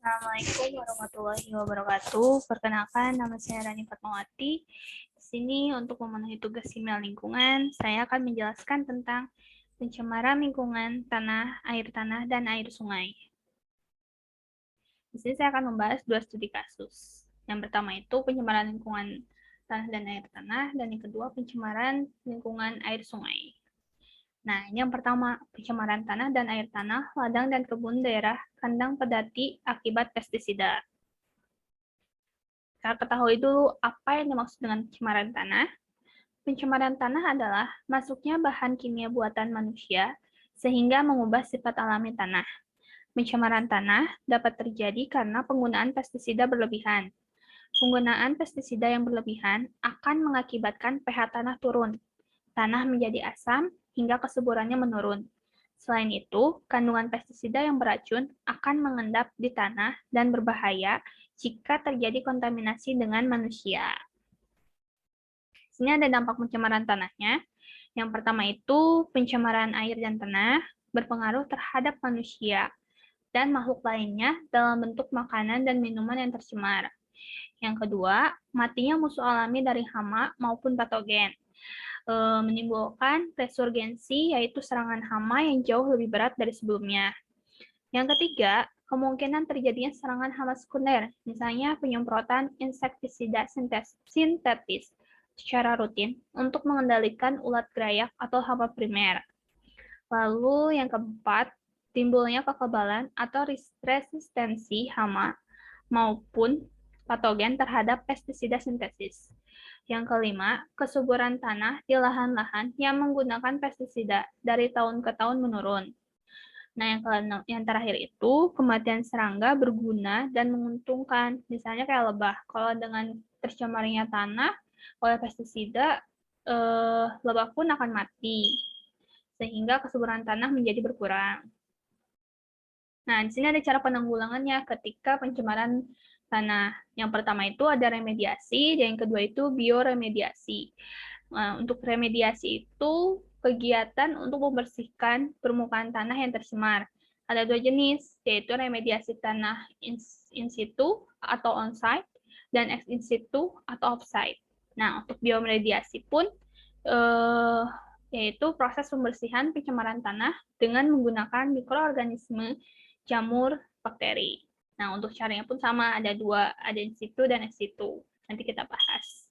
Assalamualaikum warahmatullahi wabarakatuh. Perkenalkan, nama saya Rani Fatmawati. Di sini untuk memenuhi tugas kimia lingkungan, saya akan menjelaskan tentang pencemaran lingkungan air tanah, dan air sungai. Di sini saya akan membahas dua studi kasus. Yang pertama itu pencemaran lingkungan tanah dan air tanah, dan yang kedua pencemaran lingkungan air sungai. Nah, ini yang pertama, pencemaran tanah dan air tanah, ladang dan kebun daerah, kandang pedati akibat pestisida. Kita ketahui dulu apa yang dimaksud dengan pencemaran tanah. Pencemaran tanah adalah masuknya bahan kimia buatan manusia sehingga mengubah sifat alami tanah. Pencemaran tanah dapat terjadi karena penggunaan pestisida berlebihan. Penggunaan pestisida yang berlebihan akan mengakibatkan pH tanah turun. Tanah menjadi asam hingga kesuburannya menurun. Selain itu, kandungan pestisida yang beracun akan mengendap di tanah dan berbahaya jika terjadi kontaminasi dengan manusia. Di sini ada dampak pencemaran tanahnya. Yang pertama itu pencemaran air dan tanah berpengaruh terhadap manusia dan makhluk lainnya dalam bentuk makanan dan minuman yang tercemar. Yang kedua, matinya musuh alami dari hama maupun patogen. Menimbulkan resurgensi, yaitu serangan hama yang jauh lebih berat dari sebelumnya. Yang ketiga, kemungkinan terjadinya serangan hama sekunder, misalnya penyemprotan insektisida sintetis secara rutin untuk mengendalikan ulat gerayak atau hama primer. Lalu yang keempat, timbulnya kekebalan atau resistensi hama maupun patogen terhadap pestisida sintetis. Yang kelima, kesuburan tanah di lahan-lahan yang menggunakan pestisida dari tahun ke tahun menurun. Nah, yang terakhir itu kematian serangga berguna dan menguntungkan. Misalnya kayak lebah. Kalau dengan tercemarnya tanah oleh pestisida, lebah pun akan mati. Sehingga kesuburan tanah menjadi berkurang. Nah, di sini ada cara penanggulangannya ketika pencemaran tanah. Yang pertama itu ada remediasi, dan yang kedua itu bioremediasi. Nah, untuk remediasi itu kegiatan untuk membersihkan permukaan tanah yang tercemar. Ada dua jenis, yaitu remediasi tanah in situ atau on-site, dan ex in situ atau off-site. Nah, untuk bioremediasi pun yaitu proses pembersihan pencemaran tanah dengan menggunakan mikroorganisme jamur bakteri. Nah, untuk caranya pun sama, ada dua, ada in situ dan ex situ. Nanti kita bahas.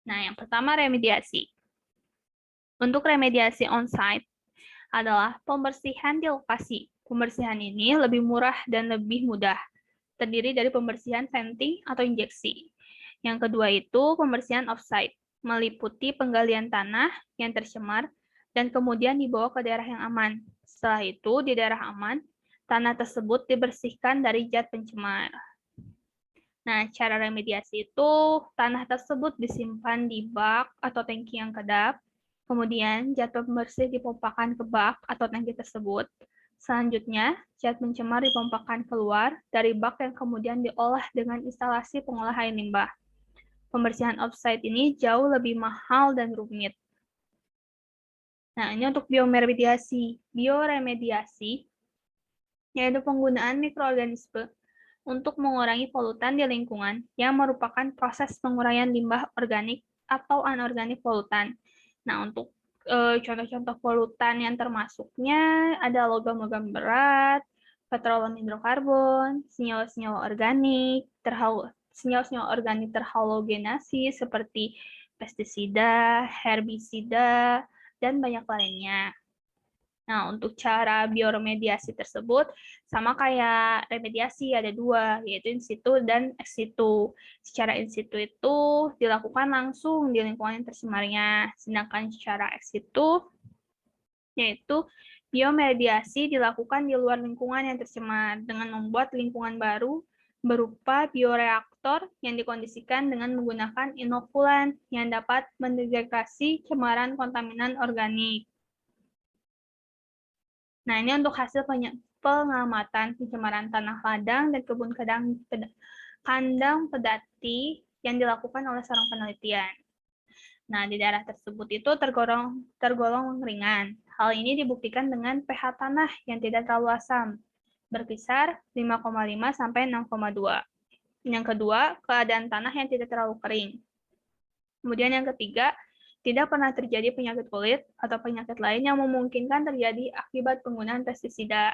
Nah, yang pertama remediasi. Untuk remediasi on-site adalah pembersihan di lokasi. Pembersihan ini lebih murah dan lebih mudah. Terdiri dari pembersihan venting atau injeksi. Yang kedua itu pembersihan off-site, meliputi penggalian tanah yang tercemar dan kemudian dibawa ke daerah yang aman. Setelah itu, di daerah aman, tanah tersebut dibersihkan dari zat pencemar. Nah, cara remediasi itu, tanah tersebut disimpan di bak atau tangki yang kedap, kemudian zat pembersih dipompakan ke bak atau tangki tersebut. Selanjutnya, zat pencemar dipompakan keluar dari bak yang kemudian diolah dengan instalasi pengolah air limbah. Pembersihan off-site ini jauh lebih mahal dan rumit. Nah, ini untuk bioremediasi. Bioremediasi yaitu penggunaan mikroorganisme untuk mengurangi polutan di lingkungan yang merupakan proses penguraian limbah organik atau anorganik polutan. Nah, untuk contoh-contoh polutan yang termasuknya ada logam-logam berat, petroleum hidrokarbon, senyawa-senyawa organik, senyawa-senyawa organik terhalogenasi seperti pestisida, herbisida, dan banyak lainnya. Nah, untuk cara bioremediasi tersebut sama kayak remediasi, ada dua, yaitu in situ dan ex situ. Secara in situ itu dilakukan langsung di lingkungan yang tercemarnya, sedangkan secara ex situ yaitu bioremediasi dilakukan di luar lingkungan yang tercemar dengan membuat lingkungan baru berupa bioreaktor yang dikondisikan dengan menggunakan inokulan yang dapat mendeteksi cemaran kontaminan organik. Nah, ini untuk hasil pengamatan pencemaran tanah ladang dan kebun kandang pedati yang dilakukan oleh seorang penelitian. Nah, di daerah tersebut itu tergolong ringan. Hal ini dibuktikan dengan pH tanah yang tidak terlalu asam. berkisar 5,5 sampai 6,2. Yang kedua, keadaan tanah yang tidak terlalu kering. Kemudian yang ketiga, tidak pernah terjadi penyakit kulit atau penyakit lain yang memungkinkan terjadi akibat penggunaan pestisida.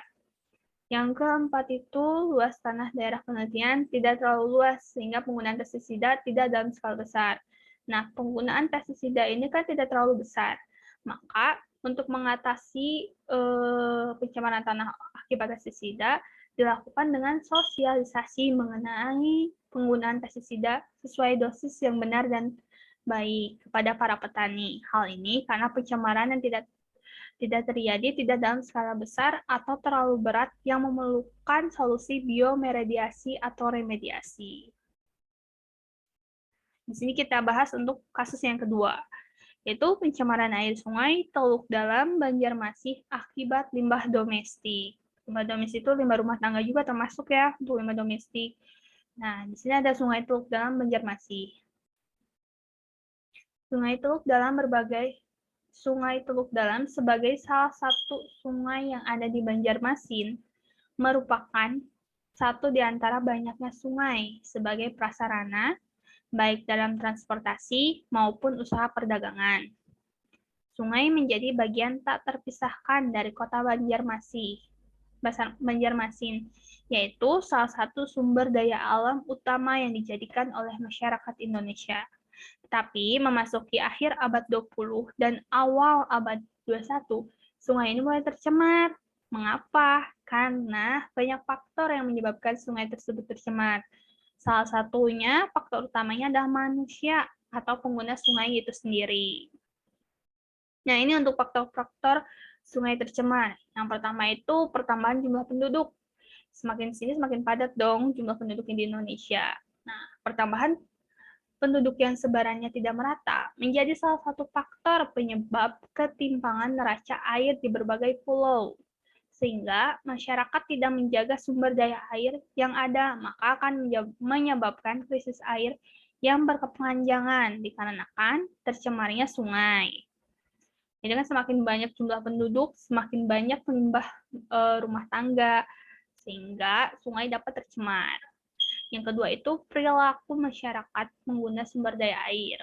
Yang keempat itu, luas tanah daerah penelitian tidak terlalu luas, sehingga penggunaan pestisida tidak dalam skala besar. Nah, penggunaan pestisida ini kan tidak terlalu besar. Maka, untuk mengatasi pencemaran tanah akibat pestisida, dilakukan dengan sosialisasi mengenai penggunaan pestisida sesuai dosis yang benar dan baik kepada para petani. Hal ini karena pencemaran yang tidak terjadi tidak dalam skala besar atau terlalu berat yang memerlukan solusi biomediasi atau remediasi. Di sini kita bahas untuk kasus yang kedua, yaitu pencemaran air sungai Teluk Dalam, Banjarmasin akibat limbah domestik. Limbah domestik itu limbah rumah tangga juga termasuk ya untuk limbah domestik. Nah, di sini ada Sungai Teluk Dalam, Banjarmasin. Sungai Teluk Dalam sebagai salah satu sungai yang ada di Banjarmasin merupakan satu di antara banyaknya sungai sebagai prasarana baik dalam transportasi maupun usaha perdagangan. Sungai menjadi bagian tak terpisahkan dari kota Banjarmasin, yaitu salah satu sumber daya alam utama yang dijadikan oleh masyarakat Indonesia. Tapi memasuki akhir abad 20 dan awal abad 21, sungai ini mulai tercemar. Mengapa? Karena banyak faktor yang menyebabkan sungai tersebut tercemar. Salah satunya, faktor utamanya adalah manusia atau pengguna sungai itu sendiri. Nah, ini untuk faktor-faktor sungai tercemar. Yang pertama itu pertambahan jumlah penduduk. Semakin sini semakin padat dong jumlah penduduk di Indonesia. Nah, pertambahan penduduk yang sebarannya tidak merata menjadi salah satu faktor penyebab ketimpangan neraca air di berbagai pulau. Sehingga masyarakat tidak menjaga sumber daya air yang ada, maka akan menyebabkan krisis air yang berkepanjangan dikarenakan tercemarnya sungai. Jadi kan semakin banyak jumlah penduduk, semakin banyak limbah rumah tangga, sehingga sungai dapat tercemar. Yang kedua itu perilaku masyarakat pengguna sumber daya air.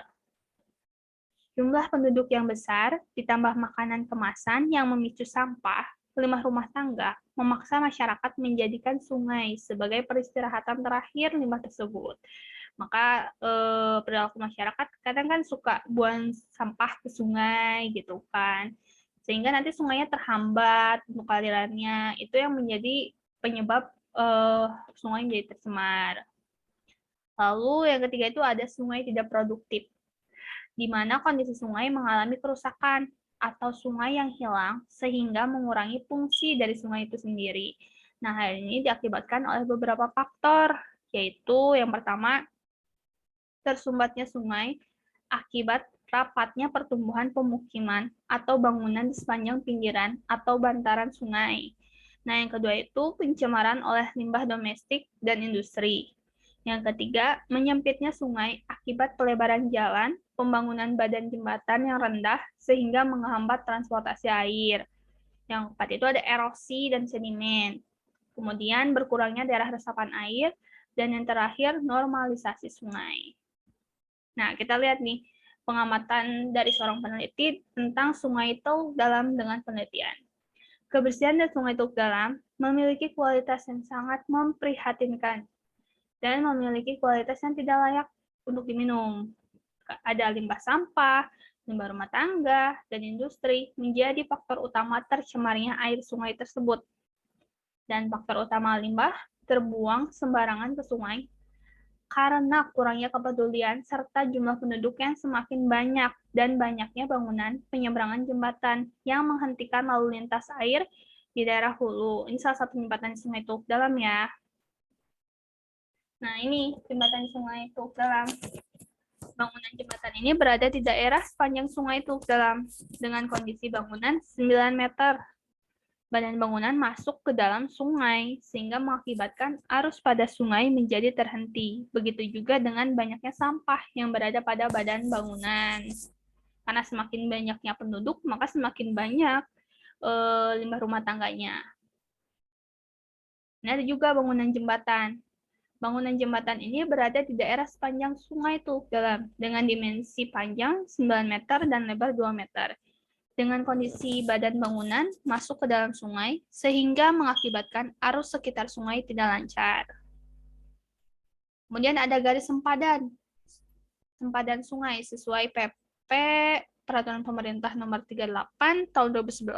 Jumlah penduduk yang besar ditambah makanan kemasan yang memicu sampah, limbah rumah tangga memaksa masyarakat menjadikan sungai sebagai peristirahatan terakhir limbah tersebut. Maka perilaku masyarakat kadang kan suka buang sampah ke sungai gitu kan. Sehingga nanti sungainya terhambat untuk alirannya. Itu yang menjadi penyebab sungai menjadi tercemar. Lalu yang ketiga itu ada sungai tidak produktif, di mana kondisi sungai mengalami kerusakan atau sungai yang hilang sehingga mengurangi fungsi dari sungai itu sendiri. Nah, hal ini diakibatkan oleh beberapa faktor, yaitu yang pertama, tersumbatnya sungai akibat rapatnya pertumbuhan pemukiman atau bangunan di sepanjang pinggiran atau bantaran sungai. Nah, yang kedua itu pencemaran oleh limbah domestik dan industri. Yang ketiga, menyempitnya sungai akibat pelebaran jalan, pembangunan badan jembatan yang rendah sehingga menghambat transportasi air. Yang keempat itu ada erosi dan sedimen. Kemudian berkurangnya daerah resapan air, dan yang terakhir normalisasi sungai. Nah, kita lihat nih pengamatan dari seorang peneliti tentang Sungai Teluk Dalam dengan penelitian. Kebersihan dari Sungai Teluk Dalam memiliki kualitas yang sangat memprihatinkan dan memiliki kualitas yang tidak layak untuk diminum. Ada limbah sampah, limbah rumah tangga, dan industri menjadi faktor utama tercemarnya air sungai tersebut. Dan faktor utama limbah terbuang sembarangan ke sungai karena kurangnya kepedulian serta jumlah penduduk yang semakin banyak dan banyaknya bangunan penyeberangan jembatan yang menghentikan lalu lintas air di daerah hulu. Ini salah satu jembatan Sungai Teluk Dalam ya. Nah, ini jembatan Sungai Teluk Dalam. Bangunan jembatan ini berada di daerah sepanjang Sungai Teluk Dalam dengan kondisi bangunan 9 meter. Badan bangunan masuk ke dalam sungai, sehingga mengakibatkan arus pada sungai menjadi terhenti. Begitu juga dengan banyaknya sampah yang berada pada badan bangunan. Karena semakin banyaknya penduduk, maka semakin banyak limbah rumah tangganya. Ini ada juga bangunan jembatan. Bangunan jembatan ini berada di daerah sepanjang Sungai Teluk Dalam dengan dimensi panjang 9 meter dan lebar 2 meter. Dengan kondisi badan bangunan masuk ke dalam sungai sehingga mengakibatkan arus sekitar sungai tidak lancar. Kemudian ada garis sempadan sungai sesuai PP Peraturan Pemerintah Nomor 38 Tahun 2011.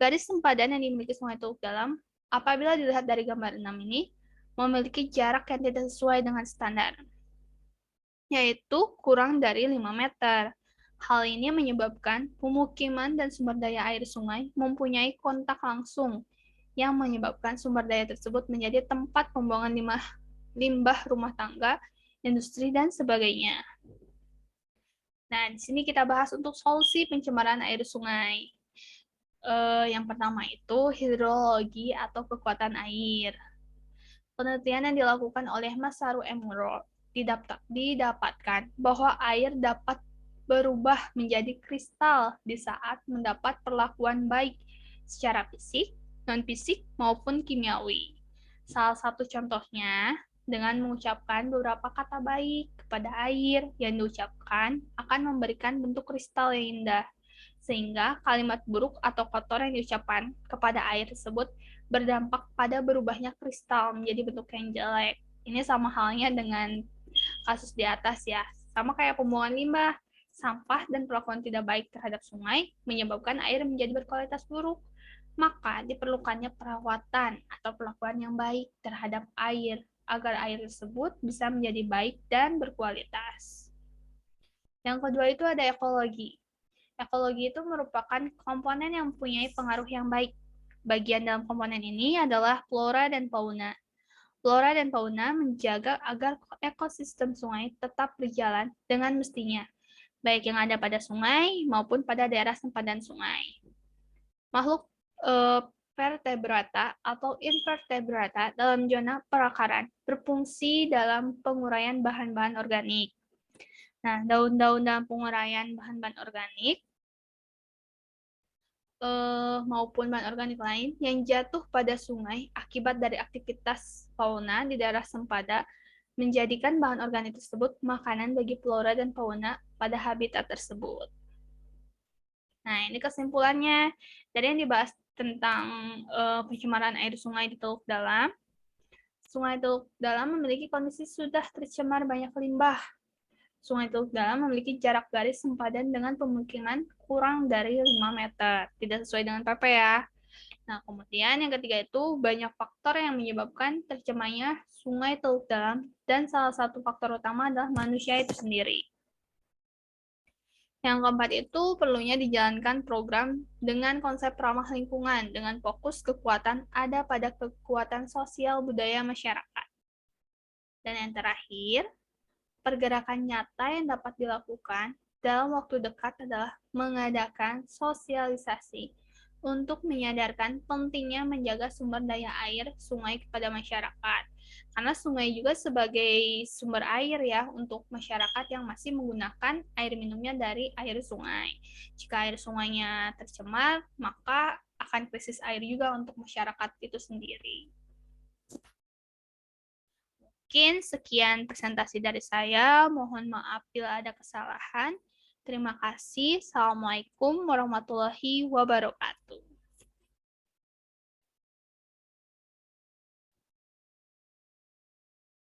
Garis sempadan yang dimiliki Sungai Teluk Dalam, apabila dilihat dari gambar 6 ini, memiliki jarak yang tidak sesuai dengan standar, yaitu kurang dari 5 meter. Hal ini menyebabkan pemukiman dan sumber daya air sungai mempunyai kontak langsung, yang menyebabkan sumber daya tersebut menjadi tempat pembuangan limbah rumah tangga, industri, dan sebagainya. Nah, di sini kita bahas untuk solusi pencemaran air sungai. Yang pertama itu hidrologi atau kekuatan air. Penelitian yang dilakukan oleh Mas Saru M. Muro didapatkan bahwa air dapat berubah menjadi kristal di saat mendapat perlakuan baik secara fisik, non-fisik, maupun kimiawi. Salah satu contohnya, dengan mengucapkan beberapa kata baik kepada air yang diucapkan akan memberikan bentuk kristal yang indah, sehingga kalimat buruk atau kotor yang diucapkan kepada air tersebut berdampak pada berubahnya kristal menjadi bentuk yang jelek. Ini sama halnya dengan kasus di atas ya, sama kayak pembuangan limbah, sampah, dan perlakuan tidak baik terhadap sungai menyebabkan air menjadi berkualitas buruk. Maka diperlukannya perawatan atau perlakuan yang baik terhadap air agar air tersebut bisa menjadi baik dan berkualitas. Yang kedua itu ada ekologi. Ekologi itu merupakan komponen yang mempunyai pengaruh yang baik. Bagian dalam komponen ini adalah flora dan fauna. Flora dan fauna menjaga agar ekosistem sungai tetap berjalan dengan mestinya, baik yang ada pada sungai maupun pada daerah sempadan sungai. Makhluk vertebrata atau invertebrata dalam zona perakaran berfungsi dalam penguraian bahan-bahan organik. Nah, daun-daun dalam penguraian bahan-bahan organik maupun bahan organik lain yang jatuh pada sungai akibat dari aktivitas fauna di daerah sempada menjadikan bahan organik tersebut makanan bagi flora dan fauna pada habitat tersebut. Nah, ini kesimpulannya. Dari yang dibahas tentang pencemaran air sungai di Teluk Dalam. Sungai Teluk Dalam memiliki kondisi sudah tercemar banyak limbah. Sungai Teluk Dalam memiliki jarak garis sempadan dengan pemukiman kurang dari 5 meter. Tidak sesuai dengan PP ya. Nah, kemudian yang ketiga itu banyak faktor yang menyebabkan tercemarnya Sungai Teluk Dalam, dan salah satu faktor utama adalah manusia itu sendiri. Yang keempat itu perlunya dijalankan program dengan konsep ramah lingkungan dengan fokus kekuatan ada pada kekuatan sosial budaya masyarakat. Dan yang terakhir, pergerakan nyata yang dapat dilakukan dalam waktu dekat adalah mengadakan sosialisasi untuk menyadarkan pentingnya menjaga sumber daya air sungai kepada masyarakat. Karena sungai juga sebagai sumber air ya untuk masyarakat yang masih menggunakan air minumnya dari air sungai. Jika air sungainya tercemar, maka akan krisis air juga untuk masyarakat itu sendiri. Mungkin sekian presentasi dari saya. Mohon maaf bila ada kesalahan. Terima kasih. Assalamualaikum warahmatullahi wabarakatuh.